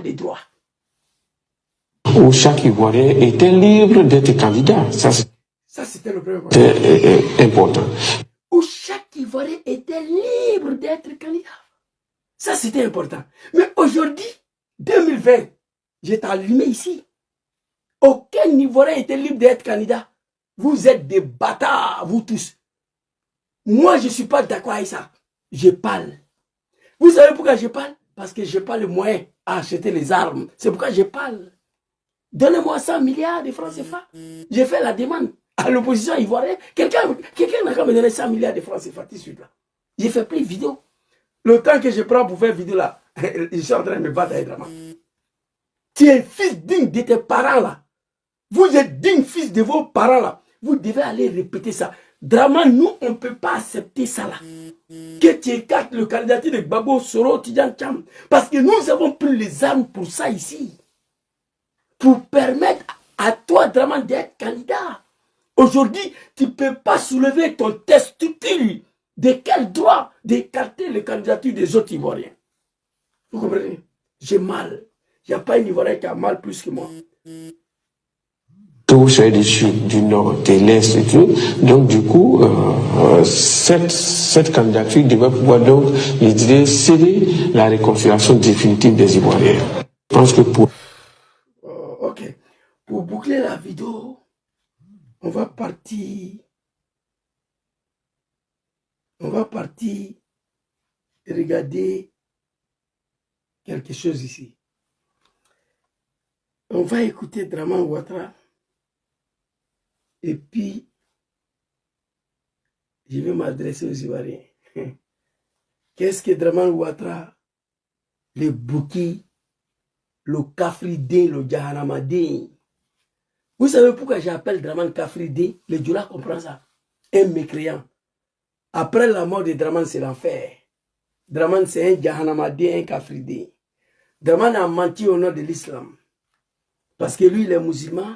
de droit. Où chaque Ivoirien était libre d'être candidat. Ça, c'était le premier point. C'est important. Où chaque Ivoirien était libre d'être candidat. Ça, c'était important. Mais aujourd'hui, 2020, j'ai allumé ici. Aucun Ivoirien était libre d'être candidat. Vous êtes des bâtards, vous tous. Moi, je ne suis pas d'accord avec ça. Je parle. Vous savez pourquoi je parle? Parce que je n'ai pas le moyen à acheter les armes. C'est pourquoi je parle. Donnez-moi 100 milliards de francs CFA. J'ai fait la demande à l'opposition ivoirienne. Quelqu'un n'a qu'à me donner 100 milliards de francs CFA tout de suite là. J'ai fait plein de vidéos. Le temps que je prends pour faire vidéo là, je suis en train de me battre avec Draman. Tu es fils digne de tes parents là. Vous êtes digne fils de vos parents là. Vous devez aller répéter ça. Draman, nous, on ne peut pas accepter ça là. Que tu écartes le candidature de Gbagbo, Soro, Tidjane Tcham. Parce que nous avons pris les armes pour ça ici. Pour permettre à toi, Draman, d'être candidat. Aujourd'hui, tu ne peux pas soulever ton testicule. De quel droit d'écarter les candidatures des autres Ivoiriens? Vous comprenez? J'ai mal. Il n'y a pas un Ivoirien qui a mal plus que moi. Tous sont issus du nord, de l'est et tout. Donc du coup, cette candidature devait pouvoir donc, je dirais, sceller la réconciliation définitive des Ivoiriens. Je pense que pour... Ok. Pour boucler la vidéo, on va partir regarder quelque chose ici. On va écouter Draman Ouattara. Et puis, je vais m'adresser aux Ivoiriens. Qu'est-ce que Draman Ouattara, le Bouki, le Kafridé, le Djahanamadé? Vous savez pourquoi j'appelle Draman Kafridé? Le Djoula comprend ça. Un mécréant. Après la mort de Draman, c'est l'enfer. Draman, c'est un Djahanamadé, un Kafridé. Draman a menti au nom de l'islam. Parce que lui, il est musulman.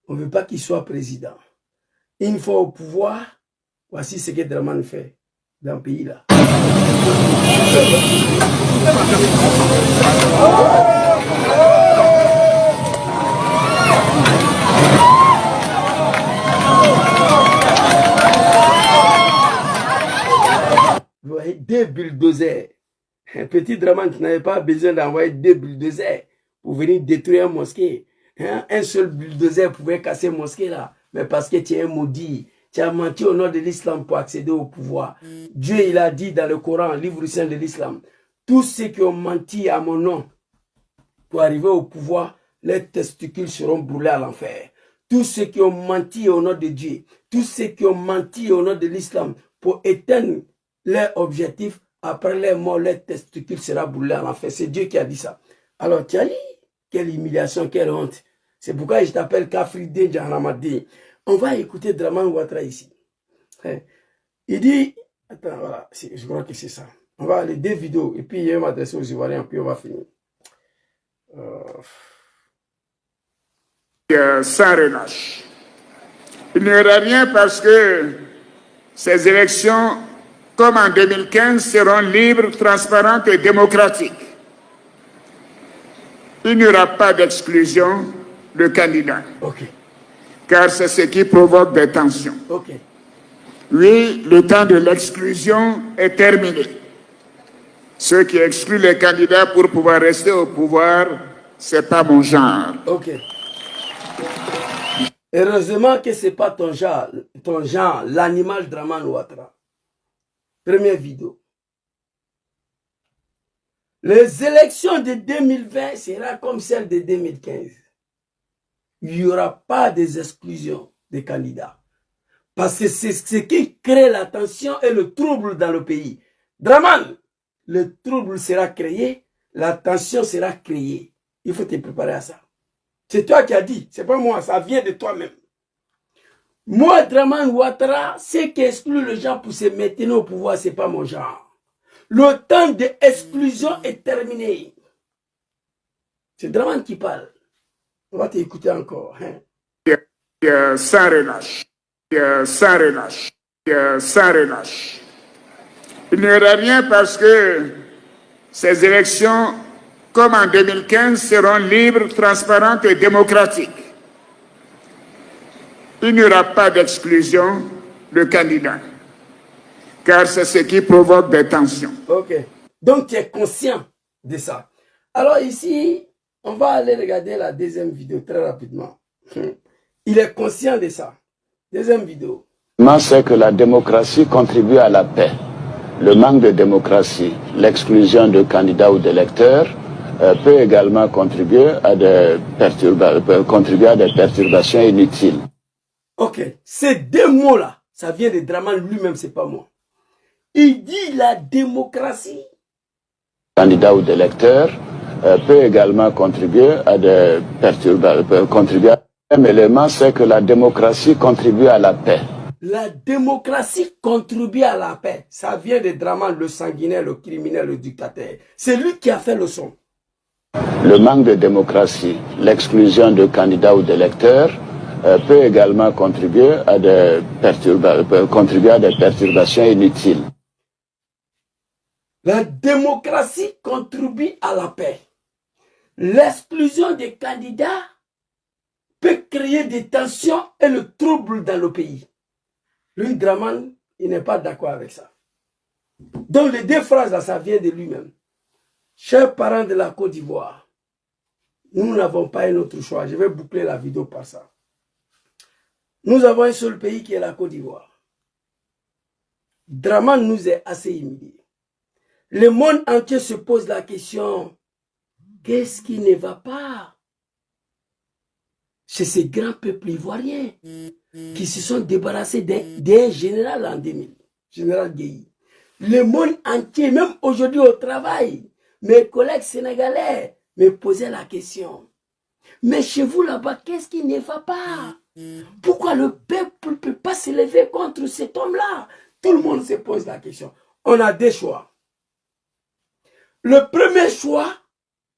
On ne veut pas qu'il soit président. Une fois au pouvoir, voici ce que Draman fait dans le pays là. Vous voyez, 2 bulldozers. Un petit Draman qui n'avait pas besoin d'envoyer 2 bulldozers pour venir détruire un mosquée. Un seul bulldozer pouvait casser une mosquée là. Mais parce que tu es un maudit, tu as menti au nom de l'islam pour accéder au pouvoir. Dieu, il a dit dans le Coran, livre saint de l'islam, tous ceux qui ont menti à mon nom pour arriver au pouvoir, les testicules seront brûlés à l'enfer. Tous ceux qui ont menti au nom de Dieu, tous ceux qui ont menti au nom de l'islam pour éteindre leur objectif, après leur mort, les testicules seront brûlés à l'enfer. C'est Dieu qui a dit ça. Alors, tu as dit, quelle humiliation, quelle honte. C'est pourquoi je t'appelle Kafridé Djahanamadé. On va écouter Draman Ouattara ici. Il dit, attends, voilà, je crois que c'est ça. On va aller 2 vidéos et puis il va m'adresser aux Ivoiriens, puis on va finir. Sans relâche. Il n'y aura rien parce que ces élections, comme en 2015, seront libres, transparentes et démocratiques. Il n'y aura pas d'exclusion de candidats. Okay. Car c'est ce qui provoque des tensions. Okay. Oui, le temps de l'exclusion est terminé. Ceux qui excluent les candidats pour pouvoir rester au pouvoir, c'est pas mon genre. Ok. Heureusement que c'est pas ton genre, l'animal Draman Ouattara. Première vidéo. Les élections de 2020 seront comme celles de 2015. Il n'y aura pas des exclusions des candidats. Parce que c'est ce qui crée la tension et le trouble dans le pays. Draman, le trouble sera créé, la tension sera créée. Il faut te préparer à ça. C'est toi qui as dit, c'est pas moi, ça vient de toi-même. Moi, Draman Ouattara, ce qui exclut les gens pour se maintenir au pouvoir, c'est pas mon genre. Le temps d'exclusion est terminé. C'est Draman qui parle. On va t'écouter encore. Hein. Sans relâche. Sans relâche. Sans relâche. Il n'y aura rien parce que ces élections, comme en 2015, seront libres, transparentes et démocratiques. Il n'y aura pas d'exclusion de candidats, car c'est ce qui provoque des tensions. Ok. Donc, tu es conscient de ça. Alors ici, on va aller regarder la deuxième vidéo très rapidement. Il est conscient de ça. Deuxième vidéo. C'est que la démocratie contribue à la paix. Le manque de démocratie, l'exclusion de candidats ou d'électeurs peut également contribuer à des perturbations inutiles. Ok, ces deux mots-là, ça vient de Draman lui-même, c'est pas moi. Il dit la démocratie. Candidats ou d'électeurs peut également contribuer à des perturbations. Un élément, c'est que la démocratie contribue à la paix. La démocratie contribue à la paix. Ça vient de Draman, le sanguinaire, le criminel, le dictateur. C'est lui qui a fait le son. Le manque de démocratie, l'exclusion de candidats ou d'électeurs peut également contribuer à des perturbations inutiles. La démocratie contribue à la paix. L'exclusion des candidats peut créer des tensions et le trouble dans le pays. Lui, Draman, il n'est pas d'accord avec ça. Donc les deux phrases là, ça vient de lui-même. Chers parents de la Côte d'Ivoire, nous n'avons pas un autre choix. Je vais boucler la vidéo par ça. Nous avons un seul pays qui est la Côte d'Ivoire. Draman nous est assez humilié. Le monde entier se pose la question, qu'est-ce qui ne va pas chez ces grands peuples ivoiriens qui se sont débarrassés d'un général en 2000, général Guéhi. Le monde entier, même aujourd'hui au travail, mes collègues sénégalais me posaient la question. Mais chez vous là-bas, qu'est-ce qui ne va pas? Pourquoi le peuple ne peut pas se lever contre cet homme-là? Tout le monde se pose la question. On a deux choix. Le premier choix,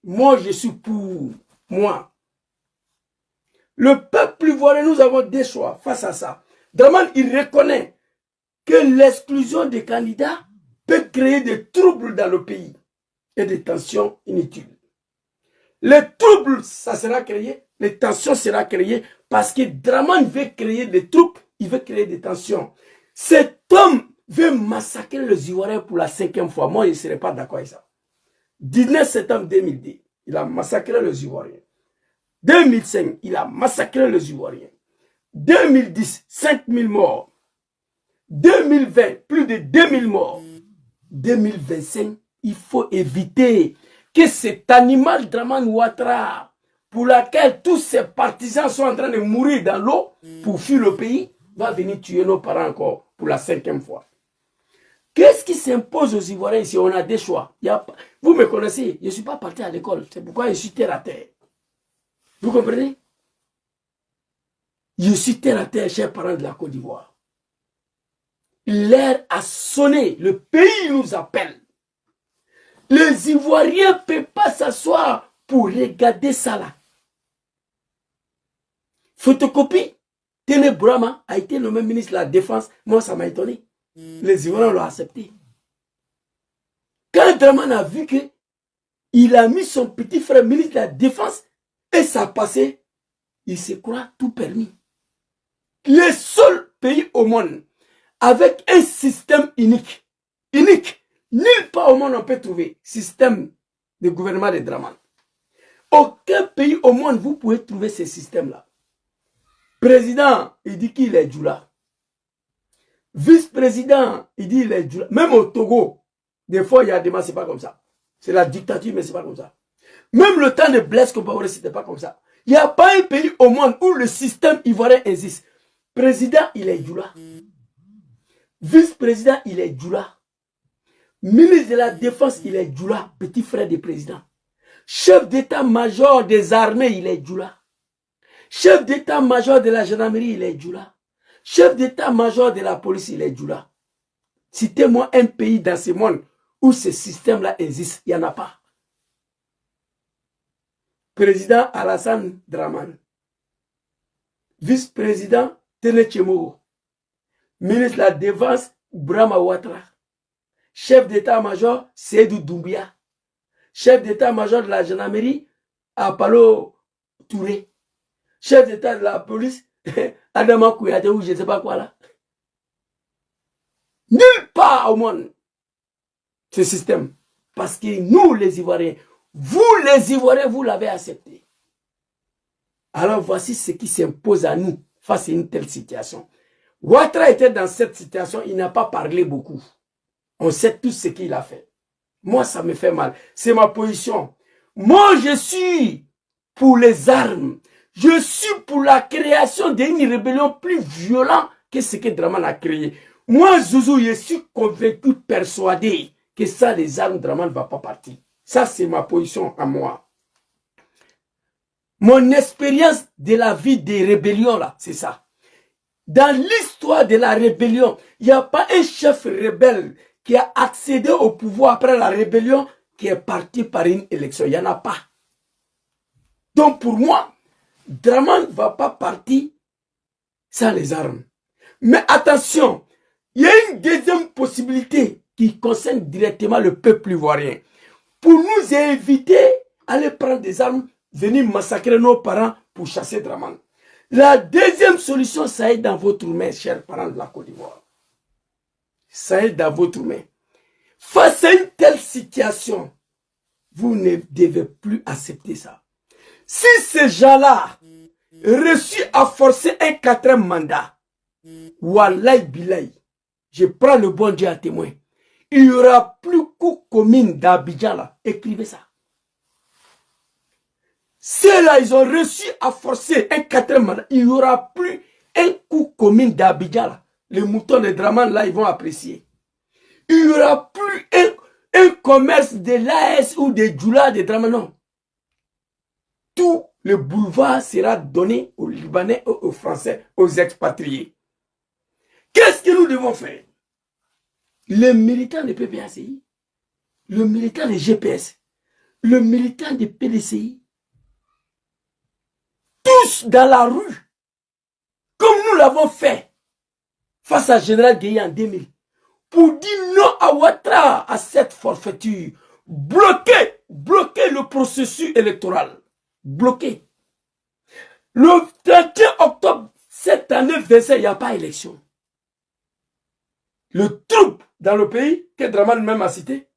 moi je suis pour moi. Le peuple ivoirien, nous avons deux choix face à ça. Draman, il reconnaît que l'exclusion des candidats peut créer des troubles dans le pays et des tensions inutiles. Les troubles, ça sera créé, les tensions seront créées parce que Draman veut créer des troubles, il veut créer des tensions. Cet homme veut massacrer les Ivoiriens pour la 5e fois. Moi, je ne serais pas d'accord avec ça. 19 septembre 2010, il a massacré les Ivoiriens. 2005, il a massacré les Ivoiriens. 2010, 5000 morts. 2020, plus de 2000 morts. 2025, il faut éviter que cet animal Draman Ouattara, pour laquelle tous ses partisans sont en train de mourir dans l'eau pour fuir le pays, va venir tuer nos parents encore pour la 5e fois. Qu'est-ce qui s'impose aux Ivoiriens ici? On a des choix. Vous me connaissez, je ne suis pas parti à l'école. C'est pourquoi je suis terre à terre. Vous comprenez? Je suis terre à terre, chers parents de la Côte d'Ivoire. L'heure a sonné. Le pays nous appelle. Les Ivoiriens ne peuvent pas s'asseoir pour regarder ça là. Photocopie. Téné Bourama a été nommé ministre de la Défense. Moi, ça m'a étonné. Les Ivoiriens l'ont accepté. Quand Draman a vu que il a mis son petit frère ministre de la Défense et ça a passé, il se croit tout permis. Le seul pays au monde avec un système unique. Nulle part au monde on peut trouver système de gouvernement de Draman. Aucun pays au monde vous pouvez trouver ce système-là. Président, il dit qu'il est Djoula. Vice-président, il dit il est Djoula. Même au Togo, des fois il y a des gens, c'est pas comme ça. C'est la dictature, mais c'est pas comme ça. Même le temps de Blaise Compaoré, c'était pas comme ça. Il n'y a pas un pays au monde où le système ivoirien existe. Président, il est Djoula. Vice-président, il est Djoula. Ministre de la Défense, il est Djoula, petit frère du président. Chef d'état-major des armées, il est Djoula. Chef d'état-major de la gendarmerie, il est Djoula. Chef d'état-major de la police, il est Djoula. Citez-moi un pays dans ce monde où ce système-là existe. Il n'y en a pas. Président Alassane Draman. Vice-président Téné Tchemogo. Ministre de la Défense Brahma Ouattara. Chef d'état-major Seydou Doumbia. chef d'état-major de la gendarmerie à Palo Touré, chef d'état de la police, Adama Kouyaté ou je ne sais pas quoi là. Nulle part au monde, ce système. Parce que nous, les Ivoiriens, vous les Ivoiriens, vous l'avez accepté. Alors voici ce qui s'impose à nous face à une telle situation. Ouattara était dans cette situation, il n'a pas parlé beaucoup. On sait tout ce qu'il a fait. Moi, ça me fait mal. C'est ma position. Moi, je suis pour les armes. Je suis pour la création d'une rébellion plus violente que ce que Draman a créé. Moi, Zouzou, je suis convaincu, persuadé que ça, les armes, Draman ne va pas partir. Ça, c'est ma position à moi. Mon expérience de la vie des rébellions, là, c'est ça. Dans l'histoire de la rébellion, il n'y a pas un chef rebelle qui a accédé au pouvoir après la rébellion qui est parti par une élection. Il n'y en a pas. Donc pour moi, Draman ne va pas partir sans les armes. Mais attention, il y a une deuxième possibilité qui concerne directement le peuple ivoirien. Pour nous éviter d'aller prendre des armes, venir massacrer nos parents pour chasser Draman. La deuxième solution, ça est dans votre main, chers parents de la Côte d'Ivoire. Ça est dans votre main. Face à une telle situation, vous ne devez plus accepter ça. Si ces gens-là réussissent à forcer un 4e mandat, wallahi billahi, je prends le bon Dieu à témoin, il n'y aura plus qu'aux communes d'Abidjan là. Écrivez ça. Ceux-là, ils ont réussi à forcer un 4e mandat. Il n'y aura plus un coup commune d'Abidjan là. Les moutons de Draman là, ils vont apprécier. Il n'y aura plus un commerce de l'AS ou de Djoula de Draman, non. Tout le boulevard sera donné aux Libanais, aux Français, aux expatriés. Qu'est-ce que nous devons faire? Les militants de PPACI, le militant de GPS, le militant de PDCI, tous dans la rue, comme nous l'avons fait face à Général Gueye en 2000, pour dire non à Ouattara, à cette forfaiture, bloquer le processus électoral, bloquer. Le 31 octobre, cette année 27, il n'y a pas élection. Le trouble dans le pays, que Draman même a cité,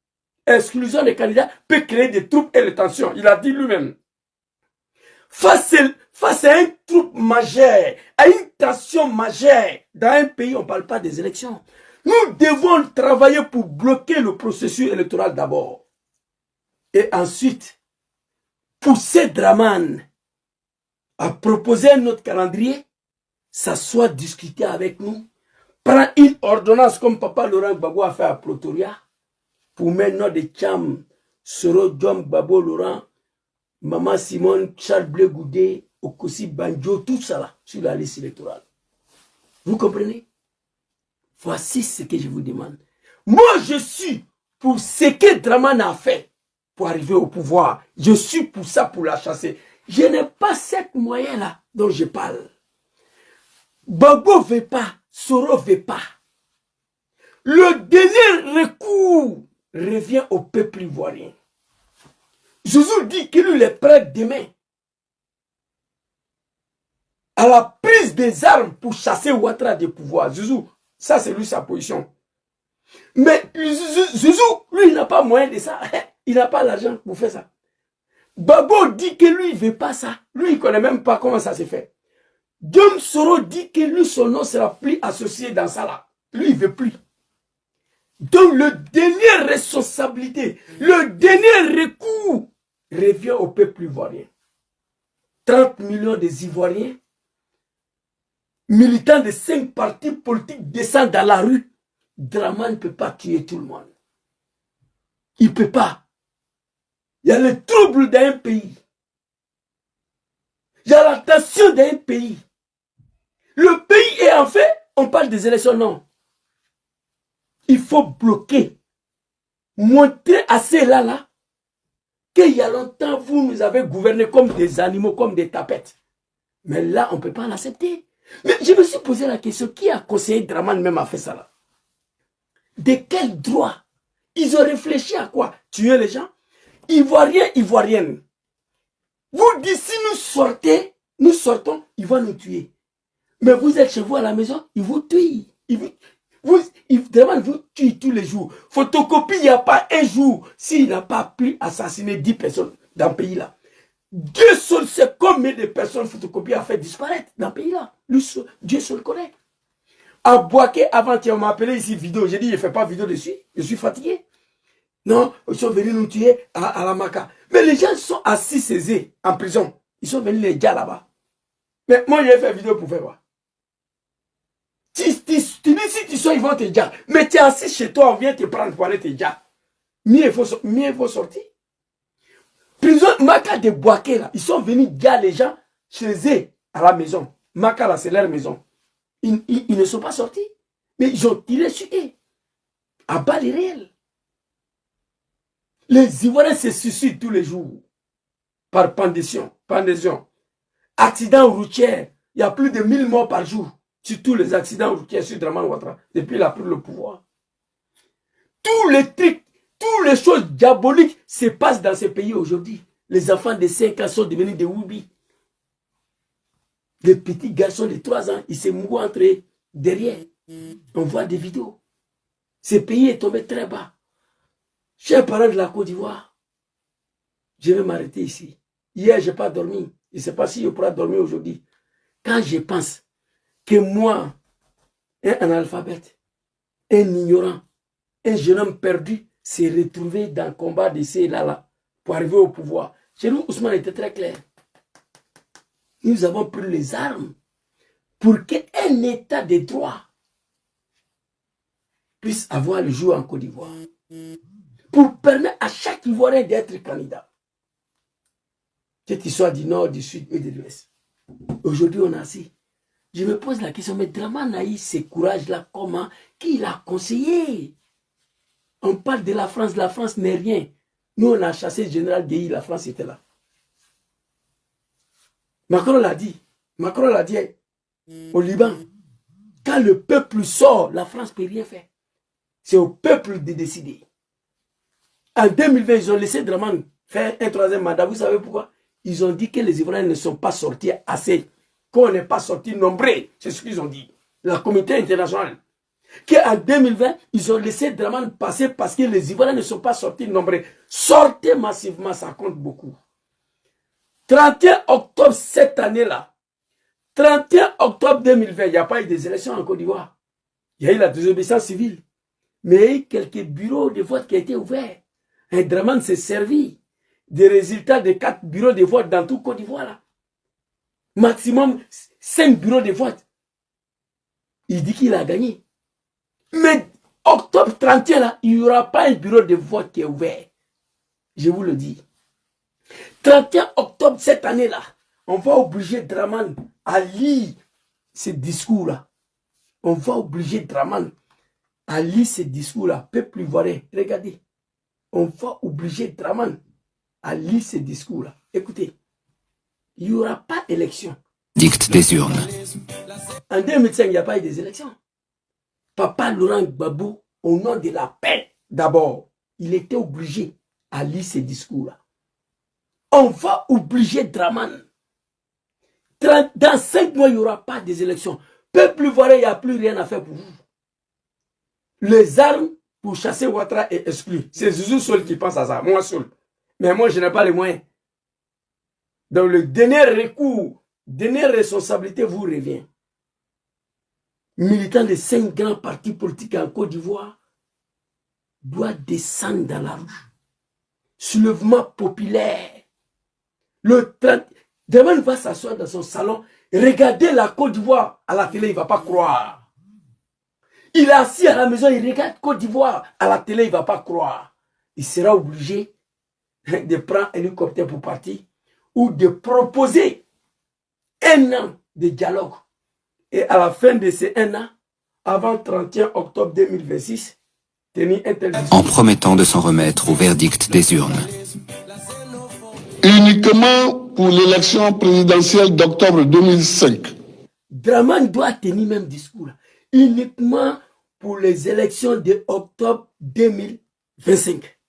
exclusion des candidats, peut créer des troubles et des tensions. Il a dit lui-même. Face à un trouble majeur, à une tension majeure, dans un pays, on ne parle pas des élections. Nous devons travailler pour bloquer le processus électoral d'abord. Et ensuite, pousser Draman à proposer un autre calendrier, s'asseoir, discuter avec nous, prendre une ordonnance comme Papa Laurent Gbagbo a fait à Pretoria, pour mettre notre Tcham, Soro, Djom, Gbagbo, Laurent, Maman Simone, Charles Blé Goudé, Okosi Banjo, tout ça là, sur la liste électorale. Vous comprenez? Voici ce que je vous demande. Moi, je suis pour ce que Draman a fait pour arriver au pouvoir. Je suis pour ça, pour la chasser. Je n'ai pas cette moyen-là dont je parle. Gbagbo ne veut pas, Soro ne veut pas. Le dernier recours revient au peuple ivoirien. Zouzou dit qu'il est prêt demain à la prise des armes pour chasser Ouattara du pouvoir. Zouzou, ça c'est lui sa position. Mais Zouzou, lui, il n'a pas moyen de ça. Il n'a pas l'argent pour faire ça. Gbagbo dit que lui, il ne veut pas ça. Lui, il ne connaît même pas comment ça se fait. Djom Soro dit que lui, son nom ne sera plus associé dans ça là. Lui, il ne veut plus. Donc, le dernier responsabilité, le dernier recours revient au peuple ivoirien. 30 millions des Ivoiriens, militants de 5 partis politiques descendent dans la rue. Draman ne peut pas tuer tout le monde. Il ne peut pas. Il y a le trouble d'un pays. Il y a la tension d'un pays. Le pays est en fait, on parle des élections, non. Il faut bloquer. Montrer à ceux-là qu'il y a longtemps, vous nous avez gouverné comme des animaux, comme des tapettes. Mais là, on ne peut pas l'accepter. Mais je me suis posé la question, qui a conseillé Draman même à faire ça là? De quel droit? Ils ont réfléchi à quoi? Tuer les gens? Ivoiriens, Ivoiriennes, vous dites si nous sortons, ils vont nous tuer. Mais vous êtes chez vous à la maison, ils vous tuent. Vraiment, vous tuent tous les jours. Photocopie, il n'y a pas un jour s'il n'a pas pu assassiner 10 personnes dans le pays là. Dieu seul sait combien de personnes photocopie a fait disparaître dans le pays là. Dieu seul connaît. À Boaké, avant-hier, on m'a appelé ici vidéo. J'ai dit, je ne fais pas vidéo dessus. Je suis fatigué. Non, ils sont venus nous tuer à la Maca. Mais les gens sont assis césés en prison. Ils sont venus les gars là-bas. Mais moi, j'ai fait vidéo pour faire quoi? Tu dis, si tu sors, ils vont te dire. Mais tu es assis chez toi, on vient te prendre pour aller te dire. Mieux il faut sortir. Prison, Maca de Boaké là, ils sont venus dire les gens chez eux à la maison. Maca là, c'est leur maison. Ils ne sont pas sortis. Mais ils ont tiré sur eux. À balles réelles. Les Ivoiriens se suicident tous les jours. Par pendaison. Accidents routiers. Il y a plus de 1000 morts par jour. Sur tous les accidents routiers sur Dramane Ouattara. Depuis qu'il a pris le pouvoir. Tous les trucs, toutes les choses diaboliques se passent dans ce pays aujourd'hui. Les enfants de 5 ans sont devenus des Woubi. Les petits garçons de 3 ans, ils se mouillent entre eux derrière. On voit des vidéos. Ce pays est tombé très bas. Chers parents de la Côte d'Ivoire, je vais m'arrêter ici. Hier, je n'ai pas dormi. Je ne sais pas si je pourrai dormir aujourd'hui. Quand je pense que moi, un analphabète, un ignorant, un jeune homme perdu, s'est retrouvé dans le combat de ces là pour arriver au pouvoir. Chez nous, Ousmane était très clair. Nous avons pris les armes pour qu'un état de droit puisse avoir le jour en Côte d'Ivoire. Pour permettre à chaque Ivoirien d'être candidat. Cette histoire du Nord, du Sud et de l'Ouest. Aujourd'hui, on a assez. Je me pose la question, mais Dramane a eu ce courage-là, comment? Qui l'a conseillé? On parle de la France n'est rien. Nous, on a chassé le général Dehi, la France était là. Macron l'a dit au Liban. Quand le peuple sort, la France ne peut rien faire. C'est au peuple de décider. En 2020, ils ont laissé Dramane faire un 3e mandat. Vous savez pourquoi? Ils ont dit que les Ivoiriens ne sont pas sortis assez. Qu'on n'est pas sortis nombreux. C'est ce qu'ils ont dit. La communauté internationale. Qu'en 2020, ils ont laissé Dramane passer parce que les Ivoiriens ne sont pas sortis nombreux. Sortez massivement, ça compte beaucoup. 31 octobre cette année-là, 31 octobre 2020, il n'y a pas eu des élections en Côte d'Ivoire. Il y a eu la désobéissance civile. Mais il y a eu quelques bureaux de vote qui ont été ouverts. Et Dramane s'est servi des résultats de 4 bureaux de vote dans tout Côte d'Ivoire. Maximum 5 bureaux de vote. Il dit qu'il a gagné. Mais octobre 31, là, il n'y aura pas un bureau de vote qui est ouvert. Je vous le dis. 31 octobre cette année-là, on va obliger Dramane à lire ce discours-là. On va obliger Dramane à lire ce discours-là. Peuple ivoirien, regardez. On va obliger Dramane à lire ce discours-là. Écoutez, il n'y aura pas d'élection. Dicte des urnes. En 2005, il n'y a pas eu des élections. Papa Laurent Gbagbo, au nom de la paix, d'abord, il était obligé à lire ce discours-là. On va obliger Dramane. Dans 5 mois, il n'y aura pas des élections. Peuple ivoirien, il n'y a plus rien à faire pour vous. Les armes pour chasser Ouattara est exclu. C'est Zouzou seul qui pense à ça, moi seul. Mais moi, je n'ai pas les moyens. Donc, le dernier recours, dernière responsabilité vous revient. Militant de 5 grands partis politiques en Côte d'Ivoire doit descendre dans la rue. Soulèvement populaire. Le 30, Dramane va s'asseoir dans son salon, regarder la Côte d'Ivoire à la télé, il ne va pas croire. Il est assis à la maison, il regarde Côte d'Ivoire à la télé, il ne va pas croire. Il sera obligé de prendre un hélicoptère pour partir ou de proposer 1 an de dialogue. Et à la fin de ces 1 an, avant 31 octobre 2026, tenir un tel discours. En promettant de s'en remettre au verdict des urnes. Uniquement pour l'élection présidentielle d'octobre 2005. Dramane doit tenir même discours. Uniquement pour les élections de octobre 2025.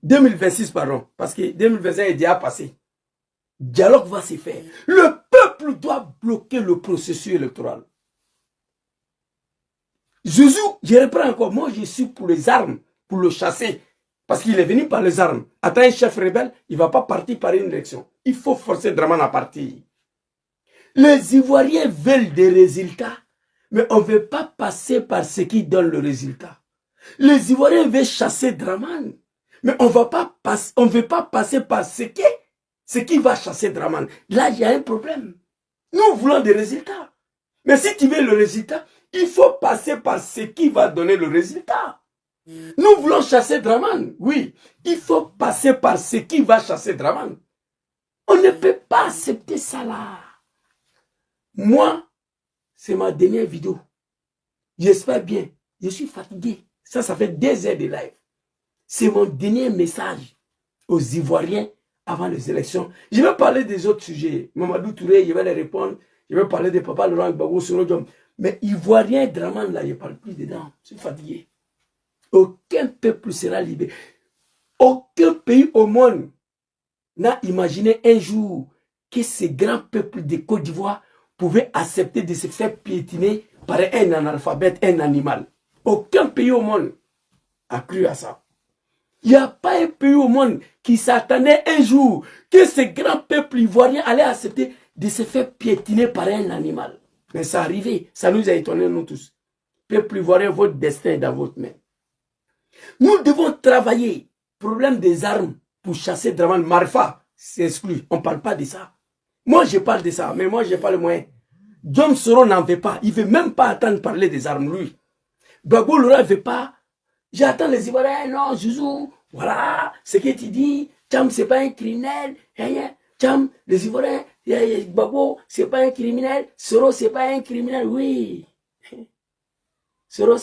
2026, pardon, parce que 2025 est déjà passé. Dialogue va se faire. Le peuple doit bloquer le processus électoral. Zouzou, je reprends encore, moi je suis pour les armes, pour le chasser. Parce qu'il est venu par les armes. Attends, un chef rebelle, il ne va pas partir par une élection. Il faut forcer Dramane à partir. Les Ivoiriens veulent des résultats, mais on ne veut pas passer par ce qui donne le résultat. Les Ivoiriens veulent chasser Dramane, mais on ne veut pas passer par ce qui va chasser Dramane. Là, il y a un problème. Nous voulons des résultats. Mais si tu veux le résultat, il faut passer par ce qui va donner le résultat. Nous voulons chasser Dramane. Oui, il faut passer par ce qui va chasser Dramane. On ne peut pas accepter ça là. Moi, c'est ma dernière vidéo. J'espère bien. Je suis fatigué. Ça fait 2 heures de live. C'est mon dernier message aux Ivoiriens avant les élections. Je vais parler des autres sujets. Mamadou Touré, je vais les répondre. Je vais parler de Papa Laurent Gbagbo, Soro. Mais Ivoirien, Dramane, là, je ne parle plus dedans. Je suis fatigué. Aucun peuple sera libéré. Aucun pays au monde n'a imaginé un jour que ces grands peuples de Côte d'Ivoire pouvaient accepter de se faire piétiner par un analphabète, un animal. Aucun pays au monde a cru à ça. Il n'y a pas un pays au monde qui s'attendait un jour que ces grands peuples ivoiriens allaient accepter de se faire piétiner par un animal. Mais ça arrivé, ça nous a étonnés nous tous. Peuple ivoirien, votre destin est dans votre main. Nous devons travailler. Problème des armes pour chasser Dramane. Marfa, c'est exclu. On ne parle pas de ça. Moi, je parle de ça, mais moi, je n'ai pas le moyen. Djom Soro n'en veut pas. Il ne veut même pas attendre parler des armes, lui. Gbagbo Laurent ne veut pas. J'attends les Ivoiriens. Non, Zouzou, voilà, ce que tu dis. Tcham, ce n'est pas un criminel. Tcham, les Ivoiriens, Gbagbo, ce n'est pas un criminel. Soro, ce n'est pas un criminel. Oui. Soro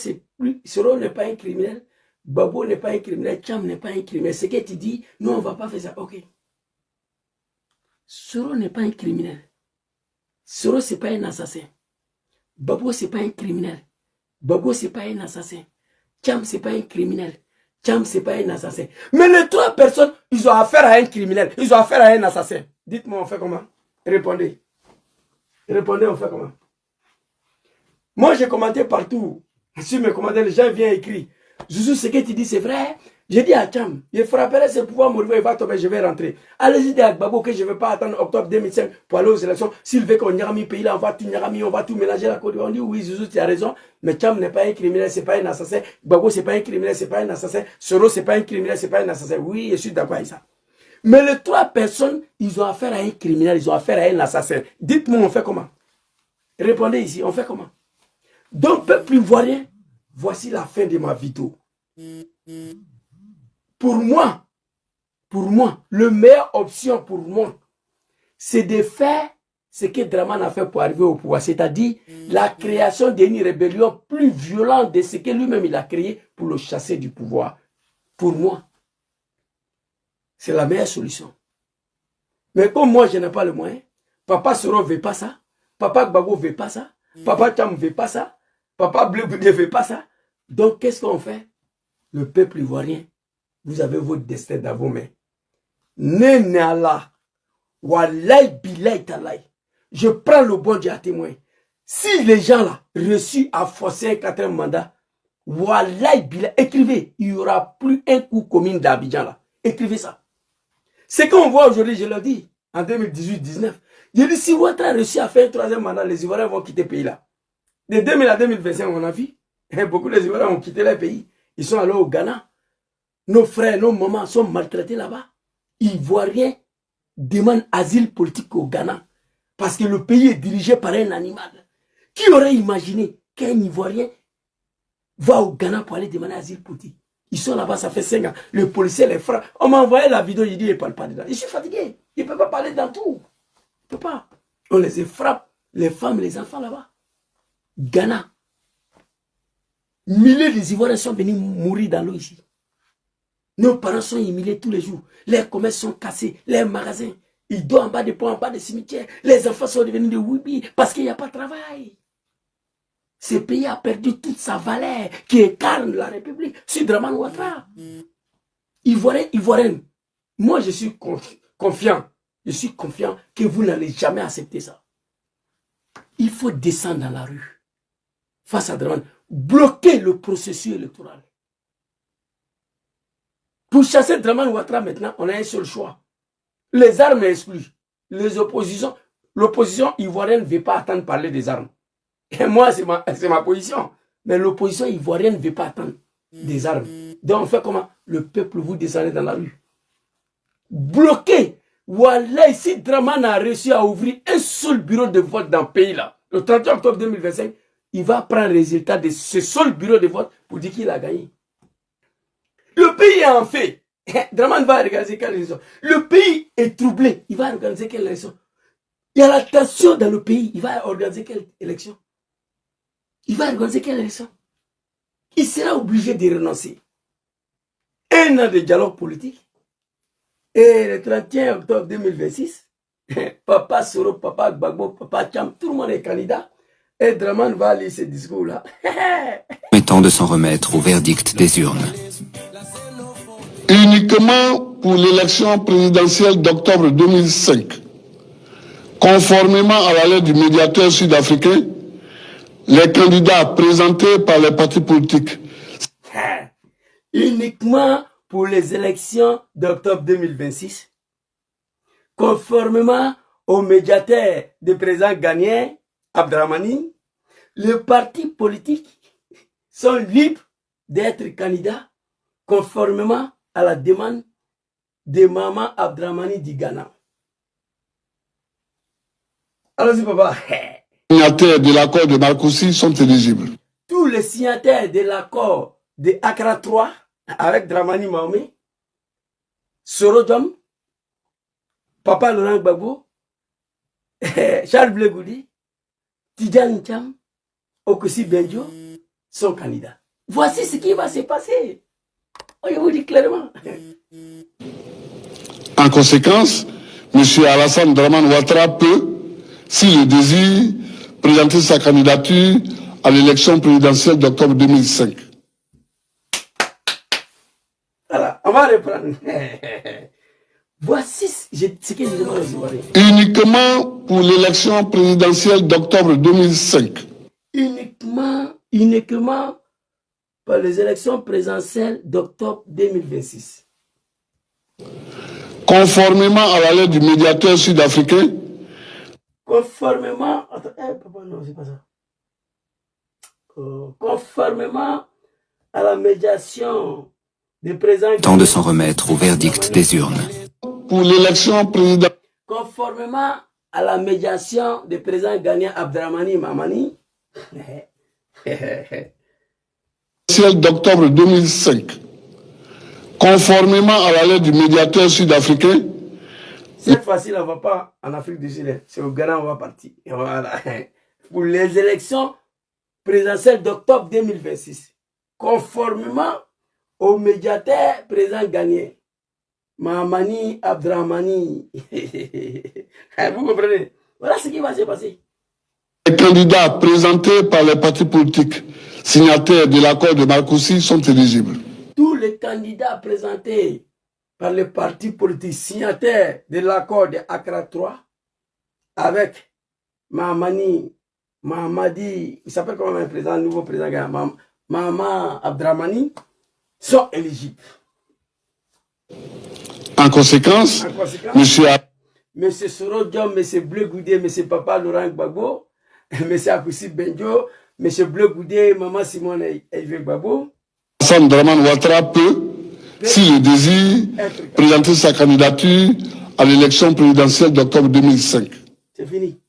n'est pas un criminel. Gbagbo n'est pas un criminel, Tcham n'est pas un criminel. Ce que tu dis, nous on ne va pas faire ça. Ok. Soro n'est pas un criminel. Soro ce n'est pas un assassin. Gbagbo ce n'est pas un criminel. Gbagbo ce n'est pas un assassin. Tcham ce n'est pas un criminel. Tcham ce n'est pas un assassin. Mais les 3 personnes, ils ont affaire à un criminel. Ils ont affaire à un assassin. Dites-moi, on fait comment? Répondez. Répondez, on fait comment? Moi j'ai commenté partout. Sur mes commentaires, les gens viennent écrire. Zouzou, ce que tu dis, c'est vrai. J'ai dit à Tcham, je frapperai ses pouvoirs, mon il va tomber, je vais rentrer. Allez-y, dis à Gbagbo que je ne vais pas attendre octobre 2005 pour aller aux élections. S'il veut qu'on ait mis le pays là, on va tout mélanger la Côte d'Ivoire. On dit oui, Zouzou, tu as raison. Mais Tcham n'est pas un criminel, c'est pas un assassin. Gbagbo, c'est pas un criminel, c'est pas un assassin. Soro, c'est pas un criminel, c'est pas un assassin. Oui, je suis d'accord avec ça. Mais les 3 personnes, ils ont affaire à un criminel, ils ont affaire à un assassin. Dites-moi, on fait comment? Répondez ici, on fait comment? Donc, peuple ivoirien, voici la fin de ma vidéo. Pour moi, la meilleure option pour moi, c'est de faire ce que Dramane a fait pour arriver au pouvoir, c'est-à-dire la création d'une rébellion plus violente de ce que lui-même il a créé pour le chasser du pouvoir. Pour moi, c'est la meilleure solution. Mais comme moi, je n'ai pas le moyen, Papa Soro ne veut pas ça, Papa Gbagbo ne veut pas ça, Papa Tcham ne veut pas ça, Papa Bleu ne veut pas ça. Donc, qu'est-ce qu'on fait? Le peuple ivoirien, vous avez votre destin dans vos mains. Nénala, Wallahi Bilaï Talaï. Je prends le bon Dieu à témoin. Si les gens là, reçus à forcer un 4e mandat, Wallahi Bilaï, écrivez, il n'y aura plus un coup commune d'Abidjan là. Écrivez ça. Ce qu'on voit aujourd'hui, je l'ai dit, en 2018-19, je dis, si votre a réussi à faire un 3e mandat, les Ivoiriens vont quitter le pays là. De 2000 à 2025, on a vu, beaucoup des Ivoiriens ont quitté leur pays. Ils sont allés au Ghana. Nos frères, nos mamans sont maltraités là-bas. Ivoiriens demandent asile politique au Ghana. Parce que le pays est dirigé par un animal. Qui aurait imaginé qu'un Ivoirien va au Ghana pour aller demander asile politique? Ils sont là-bas, ça fait 5 ans. Le policier les frappe. On m'a envoyé la vidéo, il dit, il ne parle pas dedans. Je suis fatigué. Il ne peut pas parler dans tout. Il ne peut pas. On les frappe, les femmes, les enfants là-bas. Ghana. Milliers d'Ivoiriens sont venus mourir dans l'eau ici. Nos parents sont humiliés tous les jours. Les commerces sont cassés, les magasins. Ils dorment en bas des ponts, en bas des cimetières. Les enfants sont devenus des wibis parce qu'il n'y a pas de travail. Ce pays a perdu toute sa valeur qui incarne la République sur Dramane Ouattara. Ivoiriens, Ivoiriennes, moi je suis confiant. Je suis confiant que vous n'allez jamais accepter ça. Il faut descendre dans la rue, face à Dramane, bloquer le processus électoral. Pour chasser Dramane Ouattara maintenant, on a un seul choix. Les armes exclues. Les oppositions, l'opposition ivoirienne ne veut pas attendre parler des armes. Et moi, c'est ma position. Mais l'opposition ivoirienne ne veut pas attendre des armes. Donc on fait comment? Le peuple, vous descendez dans la rue. Bloquez. Voilà, ici, Dramane a réussi à ouvrir un seul bureau de vote dans le pays là. Le 31 octobre 2025, il va prendre le résultat de ce seul bureau de vote pour dire qu'il a gagné. Le pays est en fait. Dramane va organiser quelle élection? Le pays est troublé. Il va organiser quelle élection? Il y a la tension dans le pays. Il va organiser quelle élection? Il va organiser quelle élection? Il sera obligé de renoncer. Un an de dialogue politique. Et le 31 octobre 2026, Papa Soro, Papa Gbagbo, Papa Cham, tout le monde est candidat. Et Dramane va lire ce discours-là. Il est temps de s'en remettre au verdict des urnes. Uniquement pour l'élection présidentielle d'octobre 2005, conformément à la lettre du médiateur sud-africain, les candidats présentés par les partis politiques. Uniquement pour les élections d'octobre 2026, conformément au médiateur du président ghanéen Abdramani, les partis politiques sont libres d'être candidats conformément à la demande de Maman Abdramani du Ghana. Allons-y, papa. Les signataires de l'accord de Marcoussis sont éligibles. Tous les signataires de l'accord de Accra 3 avec Dramani Mahomé, Soro Diom, Papa Laurent Gbagbo, Charles Blé Goudi, Tidjane Cham, Okosi Benjo sont candidats. Voici ce qui va se passer. Je vous dis clairement. En conséquence, M. Alassane Dramane Ouattara peut, s'il le désire, présenter sa candidature à l'élection présidentielle d'octobre 2005. Voilà, on va reprendre. Voici ce que je demande aux Ivoiriens. Uniquement pour l'élection présidentielle d'octobre 2005. Uniquement pour les élections présidentielles d'octobre 2026. Conformément à la lettre du médiateur sud-africain. Conformément. Attends, papa, non, c'est pas ça. Conformément à la médiation des présidents. Temps de s'en remettre au verdict des urnes. Pour l'élection présidentielle. Conformément à la médiation du président ghanéen Abdramani Mamani. D'octobre 2005. Conformément à la lettre du médiateur sud-africain. Cette fois-ci, on ne va pas en Afrique du Sud. C'est au Ghana, on va partir. Voilà. Pour les élections présidentielles d'octobre 2026. Conformément au médiateur président ghanéen. Mamani Abdramani. Vous comprenez? Voilà ce qui va se passer. Les candidats présentés par les partis politiques signataires de l'accord de Marcoussis sont éligibles. Tous les candidats présentés par les partis politiques signataires de l'accord de Accra 3 avec Mamadi, il s'appelle comment le président, le nouveau président Ghana, Maman Abdramani, sont éligibles. En conséquence, M. Soro Diom, M. Blé Goudé, M. Papa Laurent Gbagbo, M. Akoussi Benjo, M. Blé Goudé, Maman Simone Eive Gbagbo. Alassane Dramane Ouattara peut, s'il le désire, présenter sa candidature à l'élection présidentielle d'octobre 2005. C'est fini.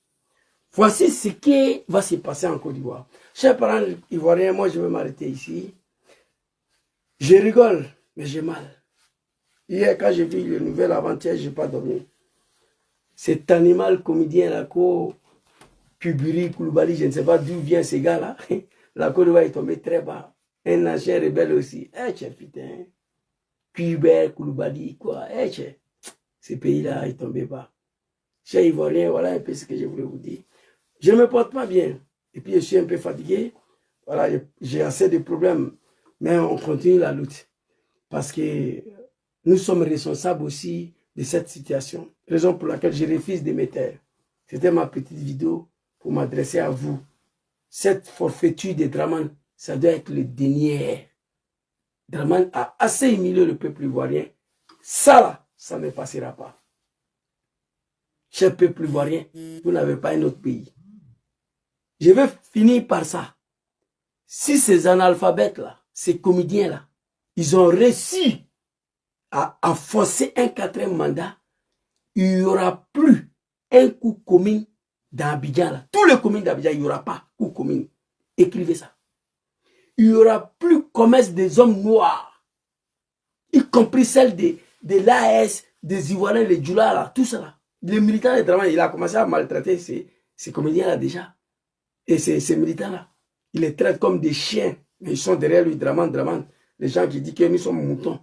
Voici ce qui va se passer en Côte d'Ivoire. Chers parents ivoiriens, moi je vais m'arrêter ici. Je rigole, mais j'ai mal. Hier, quand j'ai vu le nouvel avant-hier, je n'ai pas dormi. Cet animal comédien, la Côte Pubiri, Koulibaly, je ne sais pas d'où vient ce gars-là. La Côte d'Ivoire est tombée très bas. Un ancien rebelle aussi. Eh, putain. Pubert, Koulibaly, quoi. Eh, ce pays-là est tombé bas. Chers Ivoiriens, voilà un peu ce que je voulais vous dire. Je ne me porte pas bien. Et puis, je suis un peu fatigué. Voilà, j'ai assez de problèmes. Mais on continue la lutte. Parce que Nous sommes responsables aussi de cette situation. Raison pour laquelle je refuse de me taire. C'était ma petite vidéo pour m'adresser à vous. Cette forfaiture de Draman, ça doit être le dernier. Draman a assez humilié le peuple ivoirien. Ça là, ça ne passera pas. Cher peuple ivoirien, vous n'avez pas un autre pays. Je vais finir par ça. Si ces analphabètes-là, ces comédiens-là, ils ont réussi à forcer un 4e mandat, il n'y aura plus un coup commun dans Abidjan. Tous les communes d'Abidjan, il n'y aura pas coup commun. Écrivez ça. Il n'y aura plus commerce des hommes noirs, y compris celle de l'AS, des Ivoiriens, les Djoula, là, tout ça. Là. Les militants de travail, il a commencé à maltraiter ces comédiens-là déjà. Et ces militants-là, il les traite comme des chiens. Mais ils sont derrière lui, Draman. Les gens qui disent que nous sommes moutons.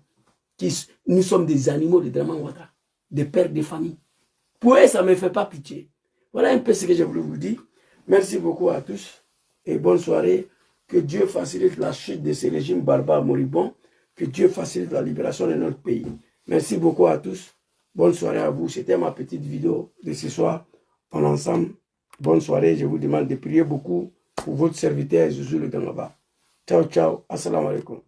Nous sommes des animaux de Draman Ouattara. Des pères de famille. Pour eux, ça ne me fait pas pitié. Voilà un peu ce que je voulais vous dire. Merci beaucoup à tous. Et bonne soirée. Que Dieu facilite la chute de ces régimes barbares moribonds. Que Dieu facilite la libération de notre pays. Merci beaucoup à tous. Bonne soirée à vous. C'était ma petite vidéo de ce soir. On est ensemble. Bonne soirée. Je vous demande de prier beaucoup pour votre serviteur Zouzou le Gangaba. Ciao, ciao. Assalamu alaikum.